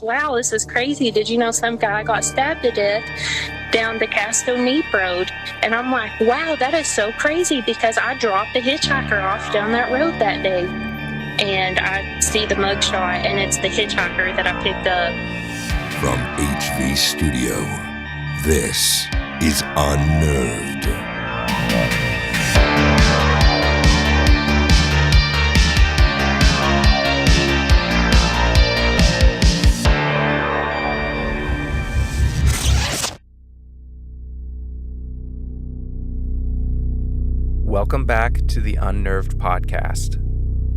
wow, this is crazy. Did you know some guy got stabbed to death down the Casco Neep Road? And I'm like, wow, that is so crazy, because I dropped a hitchhiker off down that road that day. And I see the mugshot, and it's the hitchhiker that I picked up. From HV Studio, this is Unnerved. Welcome back to the Unnerved Podcast,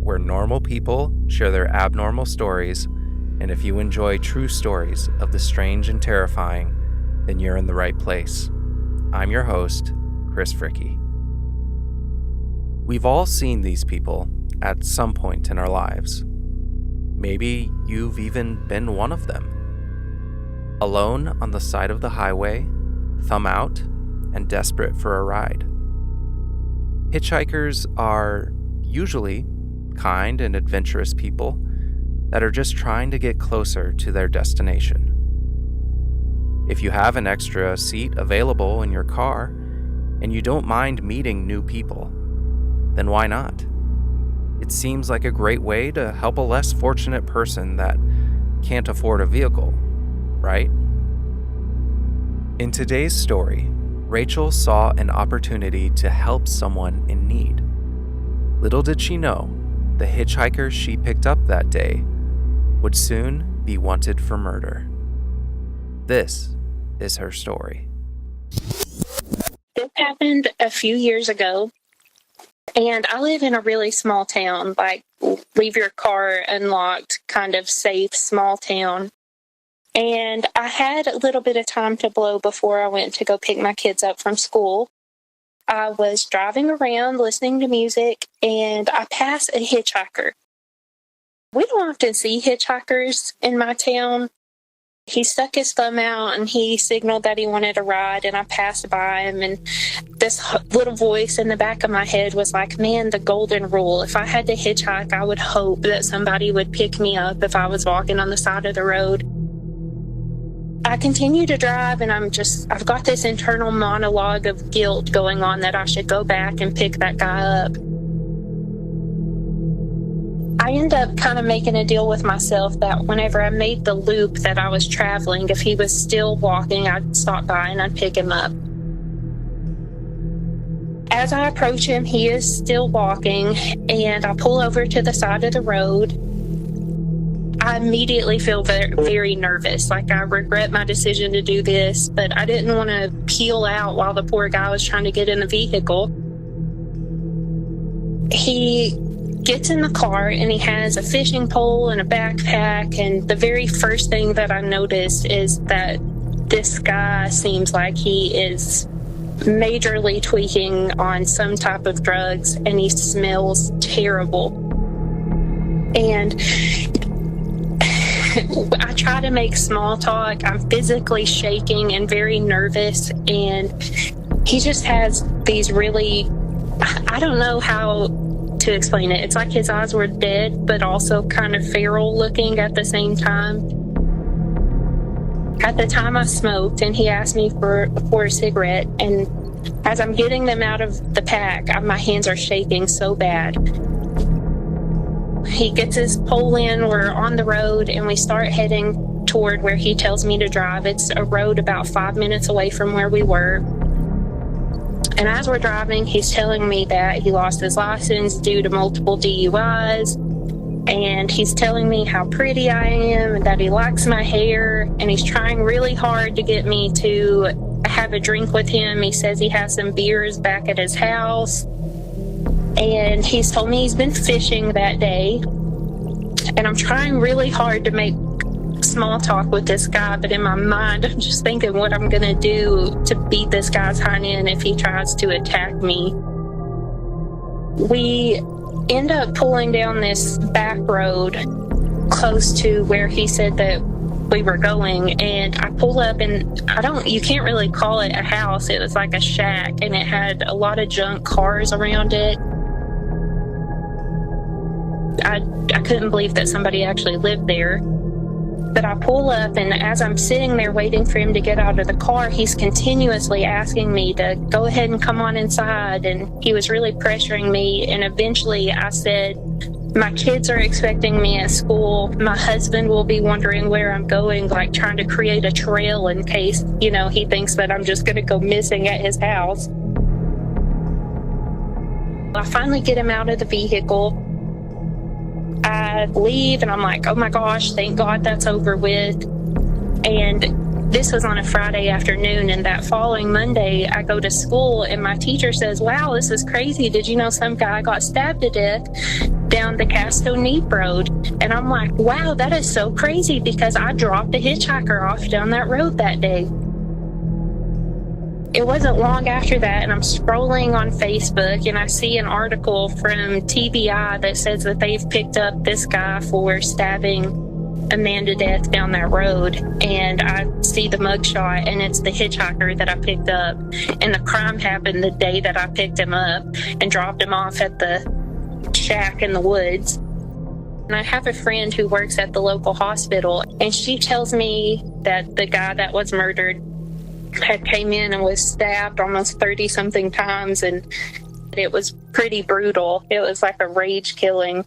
where normal people share their abnormal stories, and if you enjoy true stories of the strange and terrifying, then you're in the right place. I'm your host, Chris Fricke. We've all seen these people at some point in our lives. Maybe you've even been one of them. Alone on the side of the highway, thumb out, and desperate for a ride. Hitchhikers are usually kind and adventurous people that are just trying to get closer to their destination. If you have an extra seat available in your car and you don't mind meeting new people, then why not? It seems like a great way to help a less fortunate person that can't afford a vehicle, right? In today's story, Rachael saw an opportunity to help someone in need. Little did she know, the hitchhiker she picked up that day would soon be wanted for murder. This is her story. This happened a few years ago, and I live in a really small town, like leave your car unlocked, kind of safe, small town. And I had a little bit of time to blow before I went to go pick my kids up from school. I was driving around listening to music, and I passed a hitchhiker. We don't often see hitchhikers in my town. He stuck his thumb out and he signaled that he wanted a ride, and I passed by him, and this little voice in the back of my head was like, man, the golden rule. If I had to hitchhike, I would hope that somebody would pick me up if I was walking on the side of the road. I continue to drive, and I've got this internal monologue of guilt going on that I should go back and pick that guy up. I end up kind of making a deal with myself that whenever I made the loop that I was traveling, if he was still walking, I'd stop by and I'd pick him up. As I approach him, he is still walking, and I pull over to the side of the road. I immediately feel very, very nervous. Like, I regret my decision to do this, but I didn't want to peel out while the poor guy was trying to get in the vehicle. He gets in the car, and he has a fishing pole and a backpack, and the very first thing that I noticed is that this guy seems like he is majorly tweaking on some type of drugs, and he smells terrible. And I try to make small talk. I'm physically shaking and very nervous, and he just has these really, I don't know how to explain it. It's like his eyes were dead, but also kind of feral looking at the same time. At the time I smoked, and he asked me for a cigarette, and as I'm getting them out of the pack, my hands are shaking so bad. He gets his pole in, we're on the road, and we start heading toward where he tells me to drive. It's a road about 5 minutes away from where we were. And as we're driving, he's telling me that he lost his license due to multiple DUIs. And he's telling me how pretty I am and that he likes my hair. And he's trying really hard to get me to have a drink with him. He says he has some beers back at his house. And he's told me he's been fishing that day. And I'm trying really hard to make small talk with this guy, but in my mind, I'm just thinking what I'm going to do to beat this guy's hind end if he tries to attack me. We end up pulling down this back road close to where he said that we were going, and I pull up, and you can't really call it a house. It was like a shack, and it had a lot of junk cars around it. I couldn't believe that somebody actually lived there. But I pull up, and as I'm sitting there waiting for him to get out of the car, he's continuously asking me to go ahead and come on inside. And he was really pressuring me. And eventually I said, my kids are expecting me at school. My husband will be wondering where I'm going, like trying to create a trail in case, he thinks that I'm just going to go missing at his house. I finally get him out of the vehicle. I leave, and I'm like, oh my gosh, thank God that's over with. And this was on a Friday afternoon, and that following Monday, I go to school, and my teacher says, wow, this is crazy. Did you know some guy got stabbed to death down the Casto Neep Road? And I'm like, wow, that is so crazy, because I dropped a hitchhiker off down that road that day. It wasn't long after that, and I'm scrolling on Facebook, and I see an article from TBI that says that they've picked up this guy for stabbing a man to death down that road. And I see the mugshot, and it's the hitchhiker that I picked up. And the crime happened the day that I picked him up and dropped him off at the shack in the woods. And I have a friend who works at the local hospital, and she tells me that the guy that was murdered had came in and was stabbed almost 30-something times, and it was pretty brutal. It was like a rage killing.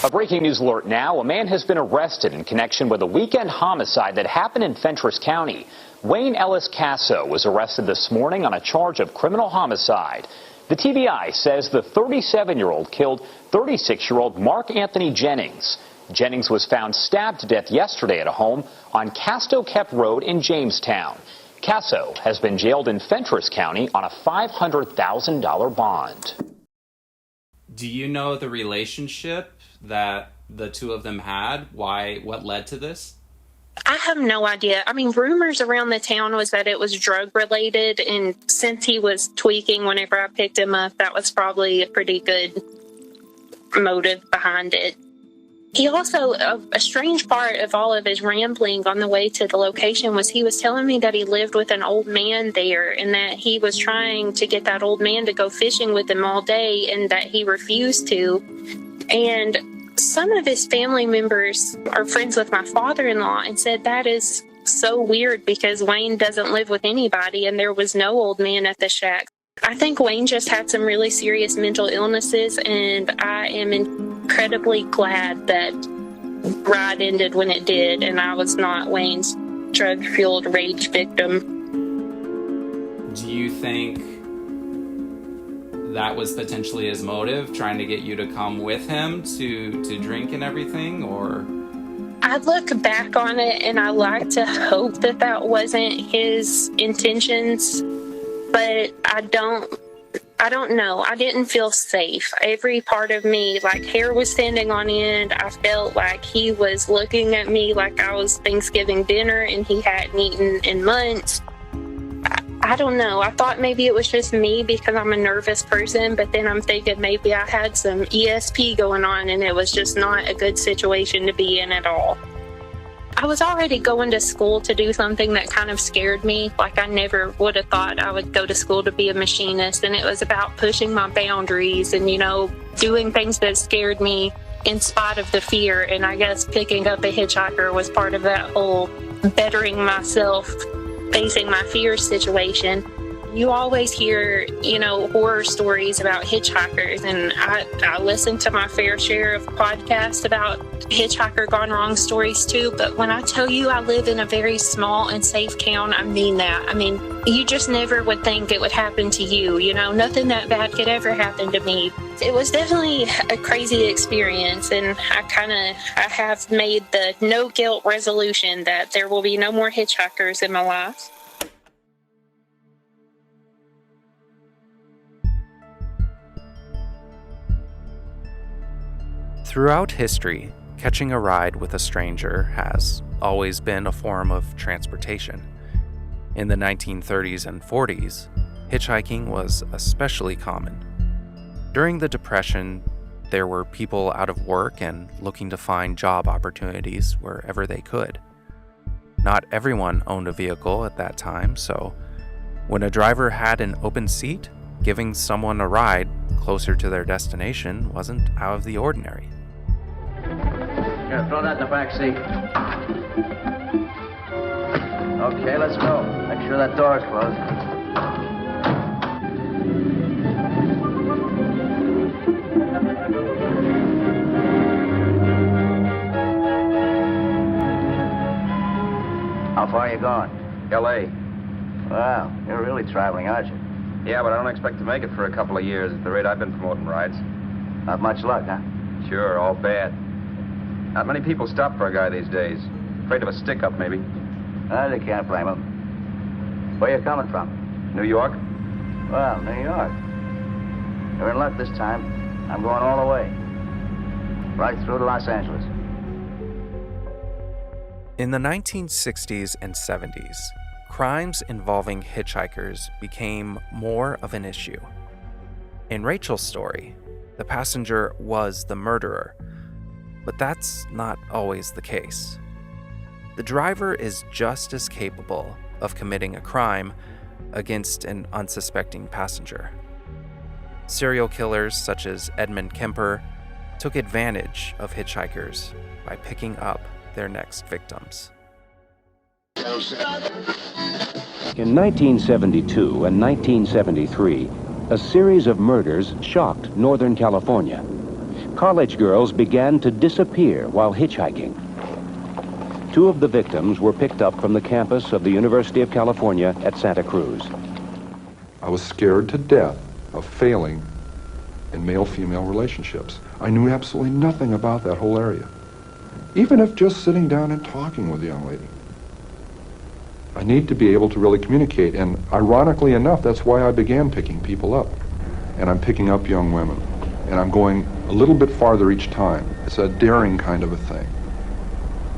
A breaking news alert now. A man has been arrested in connection with a weekend homicide that happened in Fentress County. Wayne Ellis Casso was arrested this morning on a charge of criminal homicide. The TBI says the 37-year-old killed 36-year-old Mark Anthony Jennings. Jennings was found stabbed to death yesterday at a home on Casto Kep Road in Jamestown. Casso has been jailed in Fentress County on a $500,000 bond. Do you know the relationship that the two of them had? What led to this? I have no idea. I mean, rumors around the town was that it was drug related, and since he was tweaking whenever I picked him up, that was probably a pretty good motive behind it. He also, a strange part of all of his rambling on the way to the location was he was telling me that he lived with an old man there, and that he was trying to get that old man to go fishing with him all day, and that he refused to. And some of his family members are friends with my father-in-law and said that is so weird because Wayne doesn't live with anybody, and there was no old man at the shack. I think Wayne just had some really serious mental illnesses, and I am incredibly glad that ride ended when it did, and I was not Wayne's drug-fueled rage victim. Do you think that was potentially his motive, trying to get you to come with him to drink and everything, or? I look back on it, and I like to hope that that wasn't his intentions, but I don't know. I didn't feel safe. Every part of me, like, hair was standing on end. I felt like he was looking at me like I was Thanksgiving dinner and he hadn't eaten in months. I don't know. I thought maybe it was just me because I'm a nervous person, but then I'm thinking maybe I had some ESP going on and it was just not a good situation to be in at all. I was already going to school to do something that kind of scared me. Like, I never would have thought I would go to school to be a machinist, and it was about pushing my boundaries and, doing things that scared me in spite of the fear. And I guess picking up a hitchhiker was part of that whole bettering myself, facing my fears situation. You always hear, horror stories about hitchhikers, and I listen to my fair share of podcasts about hitchhiker gone wrong stories too. But when I tell you I live in a very small and safe town, I mean that. I mean, you just never would think it would happen to you. Nothing that bad could ever happen to me. It was definitely a crazy experience, and I have made the no guilt resolution that there will be no more hitchhikers in my life. Throughout history, catching a ride with a stranger has always been a form of transportation. In the 1930s and 40s, hitchhiking was especially common. During the Depression, there were people out of work and looking to find job opportunities wherever they could. Not everyone owned a vehicle at that time, so when a driver had an open seat, giving someone a ride closer to their destination wasn't out of the ordinary. Yeah, Here, throw that in the back seat. Okay, let's go. Make sure that door's closed. How far are you going? L.A. Wow, you're really traveling, aren't you? Yeah, but I don't expect to make it for a couple of years at the rate I've been promoting rides. Not much luck, huh? Sure, all bad. Not many people stop for a guy these days. Afraid of a stick-up, maybe. They can't blame them. Where you coming from? New York? Well, New York. You're in luck this time. I'm going all the way. Right through to Los Angeles. In the 1960s and 70s, crimes involving hitchhikers became more of an issue. In Rachael's story, the passenger was the murderer, but that's not always the case. The driver is just as capable of committing a crime against an unsuspecting passenger. Serial killers such as Edmund Kemper took advantage of hitchhikers by picking up their next victims. In 1972 and 1973, a series of murders shocked Northern California. College girls began to disappear while hitchhiking. 2 of the victims were picked up from the campus of the University of California at Santa Cruz. I was scared to death of failing in male-female relationships. I knew absolutely nothing about that whole area. Even if just sitting down and talking with a young lady. I need to be able to really communicate, and ironically enough, that's why I began picking people up. And I'm picking up young women, and I'm going a little bit farther each time. It's a daring kind of a thing.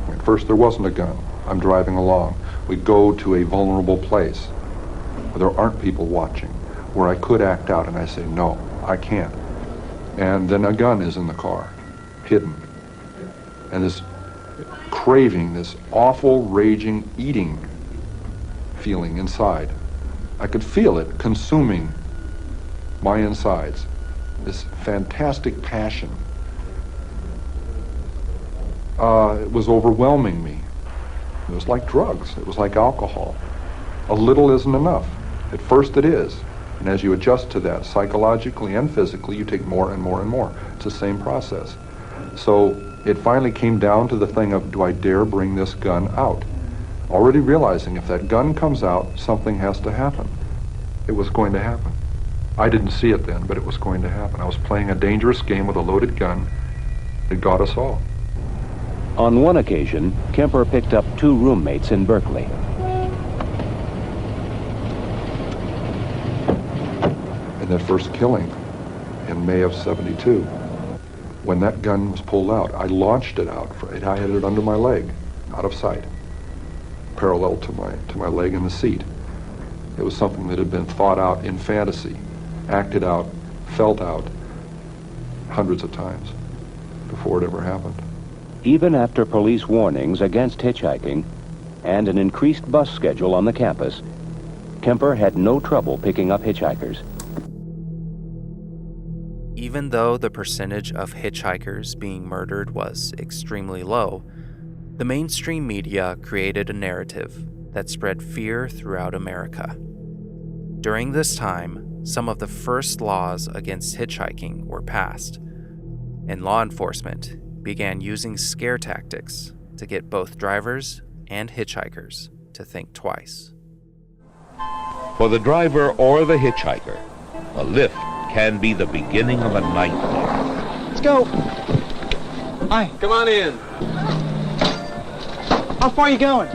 At first there wasn't a gun. I'm driving along. We go to a vulnerable place where there aren't people watching, where I could act out, and I say, no, I can't. And then a gun is in the car, hidden. And this craving, this awful, raging, eating feeling inside. I could feel it consuming my insides. This fantastic passion. It was overwhelming me. It was like drugs. It was like alcohol. A little isn't enough. At first it is. And as you adjust to that psychologically and physically, you take more and more and more. It's the same process. So it finally came down to the thing of, do I dare bring this gun out? Already realizing if that gun comes out, something has to happen. It was going to happen. I didn't see it then, but it was going to happen. I was playing a dangerous game with a loaded gun. It got us all. On one occasion, Kemper picked up 2 roommates in Berkeley. And that first killing in May of '72, when that gun was pulled out, I launched it out. I had it under my leg, out of sight, parallel to my leg in the seat. It was something that had been thought out in fantasy, acted out, felt out hundreds of times before it ever happened. Even after police warnings against hitchhiking and an increased bus schedule on the campus, Kemper had no trouble picking up hitchhikers. Even though the percentage of hitchhikers being murdered was extremely low, the mainstream media created a narrative that spread fear throughout America. During this time, some of the first laws against hitchhiking were passed, and law enforcement began using scare tactics to get both drivers and hitchhikers to think twice. For the driver or the hitchhiker, a lift can be the beginning of a nightmare. Let's go. Hi. Come on in. How far are you going?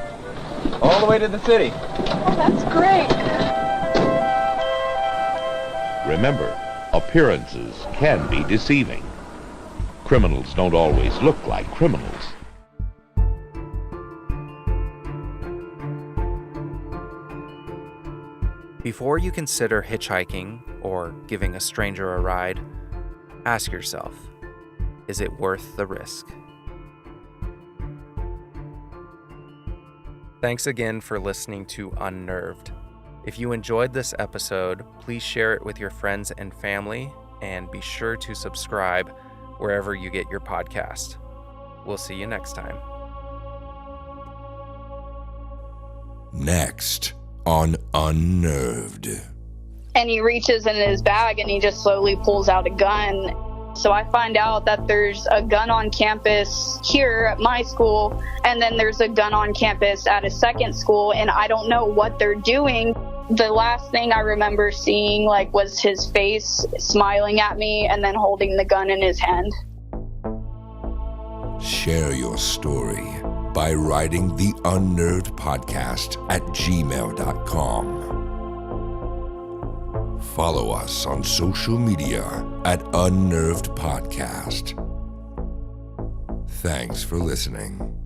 All the way to the city. Oh, that's great. Remember, appearances can be deceiving. Criminals don't always look like criminals. Before you consider hitchhiking or giving a stranger a ride, ask yourself, is it worth the risk? Thanks again for listening to Unnerved. If you enjoyed this episode, please share it with your friends and family, and be sure to subscribe wherever you get your podcast. We'll see you next time. Next on Unnerved. And he reaches in his bag and he just slowly pulls out a gun. So I find out that there's a gun on campus here at my school, and then there's a gun on campus at a second school, and I don't know what they're doing. The last thing I remember seeing was his face smiling at me and then holding the gun in his hand. Share your story by writing the Unnerved Podcast at gmail.com. Follow us on social media at Unnerved Podcast. Thanks for listening.